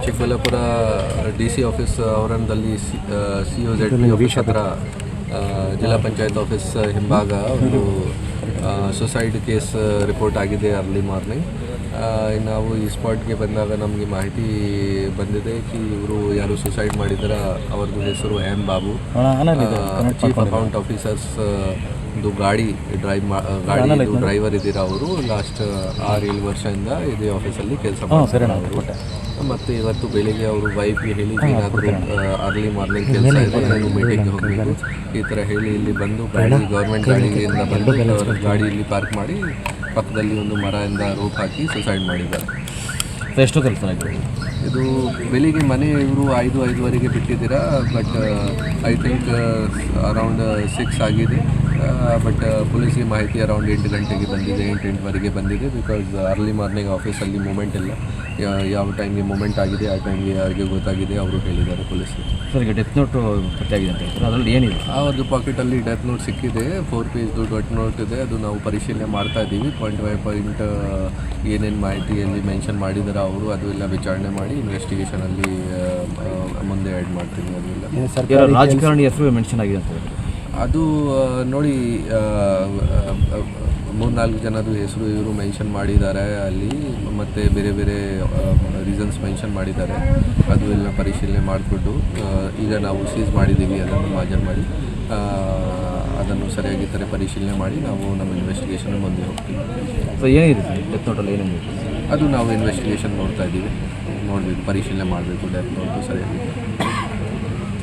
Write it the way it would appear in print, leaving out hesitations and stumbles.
Chikkaballapur DC office ಆವರಣದಲ್ಲಿ COZ office ಹತ್ರ ಜಿಲ್ಲಾ ಪಂಚಾಯತ್ ಆಫೀಸ್ ಹಿಂಭಾಗ ಒಂದು ಸುಸೈಡ್ ಕೇಸ್ ರಿಪೋರ್ಟ್ ಆಗಿದೆ ಅರ್ಲಿ ಮಾರ್ನಿಂಗ್. ನಾವು ಈ ಸ್ಪಾಟ್ಗೆ ಬಂದಾಗ ನಮಗೆ ಮಾಹಿತಿ ಬಂದಿದೆ ಕಿ ಇವರು ಯಾರು ಸುಸೈಡ್ ಮಾಡಿದಾರ ಅವ್ರದ್ದು ಹೆಸರು M. Babu. Chief account officers ಒಂದು ಗಾಡಿ ಡ್ರೈವರ್ ಇದ್ದೀರಾ ಅವರು. ಲಾಸ್ಟ್ 6-7 ವರ್ಷದಿಂದ ಇದೇ ಆಫೀಸಲ್ಲಿ ಕೆಲಸ ಮಾಡ್ತಾರೆ. ಮತ್ತು ಇವತ್ತು ಬೆಳಿಗ್ಗೆ ಅವರು ವೈಫ್ಗೆ ಹೇಳಿ ಏನಾದರೂ ಅರ್ಲಿ ಮಾರ್ನಿಂಗ್ ಕೆಲಸ ಇದೆ, ನಾನು ಮೀಟಿಂಗ್ಗೆ ಹೋಗಬೇಕು ಈ ಥರ ಹೇಳಿ ಇಲ್ಲಿ ಬಂದು ಗೌರ್ಮೆಂಟ್ ಗಾಡಿಯಿಂದ ಬಂದು ಗಾಡಿ ಇಲ್ಲಿ ಪಾರ್ಕ್ ಮಾಡಿ ಪಕ್ಕದಲ್ಲಿ ಒಂದು ಮರದಿಂದ ರೋಪ್ ಹಾಕಿ ಸುಸೈಡ್ ಮಾಡಿದ್ದಾರೆ. ಎಷ್ಟು ಕೆಲಸ ಆಗಿದೆ ಇದು? ಬೆಳಿಗ್ಗೆ ಮನೆ ಇವರು 5-5:30 ಬಿಟ್ಟಿದ್ದೀರಾ, ಬಟ್ ಐ ಥಿಂಕ್ ಅರೌಂಡ್ 6 ಆಗಿದೆ. ಬಟ್ ಪೊಲೀಸಿಗೆ ಮಾಹಿತಿ ಅರೌಂಡ್ 8 ಗಂಟೆಗೆ ಬಂದಿದೆ, 8-8:30 ಬಂದಿದೆ. ಬಿಕಾಸ್ ಅರ್ಲಿ ಮಾರ್ನಿಂಗ್ ಆಫೀಸಲ್ಲಿ ಮೂಮೆಂಟ್ ಇಲ್ಲ. ಯಾವ ಟೈಮ್ಗೆ ಮೂಮೆಂಟ್ ಆಗಿದೆ ಆ ಟೈಮ್ಗೆ ಯಾರಿಗೆ ಗೊತ್ತಾಗಿದೆ ಅವರು ಹೇಳಿದ್ದಾರೆ ಪೊಲೀಸರು. ಸರ್, ಈಗ ಡೆತ್ ನೋಟು ಪತ್ತೆಯಾಗಿದೆ ಅಂತ ಹೇಳ್ತಾರೆ, ಅದರಲ್ಲಿ ಏನಿದೆ? ಅವ್ರದ್ದು ಪಾಕೆಟಲ್ಲಿ ಡೆತ್ ನೋಟ್ ಸಿಕ್ಕಿದೆ, 4 ಪೇಜ್ದು ಡೆತ್ ನೋಟ್ ಇದೆ. ಅದು ನಾವು ಪರಿಶೀಲನೆ ಮಾಡ್ತಾ ಇದ್ದೀವಿ. ಪಾಯಿಂಟ್ ಬೈ ಪಾಯಿಂಟ್ ಏನೇನು ಮಾಹಿತಿಯಲ್ಲಿ ಮೆನ್ಷನ್ ಮಾಡಿದಾರೆ ಅವರು ಅದು ಎಲ್ಲ ವಿಚಾರಣೆ ಮಾಡಿ ಇನ್ವೆಸ್ಟಿಗೇಷನಲ್ಲಿ ಮುಂದೆ ಆ್ಯಡ್ ಮಾಡ್ತೀನಿ. ಅದೆಲ್ಲ ರಾಜಕಾರಣಿ ಹೆಸರು ಮೆನ್ಷನ್ ಆಗಿದೆ ಅಂತ ಹೇಳಿ ಅದು ನೋಡಿ 3-4 ಜನದ ಹೆಸರು ಇವರು ಮೆನ್ಷನ್ ಮಾಡಿದ್ದಾರೆ ಅಲ್ಲಿ, ಮತ್ತು ಬೇರೆ ಬೇರೆ ರೀಸನ್ಸ್ ಮೆನ್ಷನ್ ಮಾಡಿದ್ದಾರೆ. ಅದು ಎಲ್ಲ ಪರಿಶೀಲನೆ ಮಾಡಿಬಿಟ್ಟು ಈಗ ನಾವು ಸೀಸ್ ಮಾಡಿದ್ದೀವಿ, ಅದನ್ನು ಮಾಜರ್ ಮಾಡಿ ಅದನ್ನು ಸರಿಯಾಗಿ ಥರ ಪರಿಶೀಲನೆ ಮಾಡಿ ನಾವು ನಮ್ಮ ಇನ್ವೆಸ್ಟಿಗೇಷನ್ ಮುಂದೆ ಹೋಗ್ತೀವಿ. ಸೊ ಏನಿದೆ ಡೆತ್ ನೋಟಲ್ಲಿ ಏನೇನಿದೆ ಅದು ನಾವು ಇನ್ವೆಸ್ಟಿಗೇಷನ್ ನೋಡ್ತಾ ಇದ್ದೀವಿ, ನೋಡಬೇಕು, ಪರಿಶೀಲನೆ ಮಾಡಬೇಕು ಡೆತ್ ನೋಟು ಸರಿಯಾಗಿ.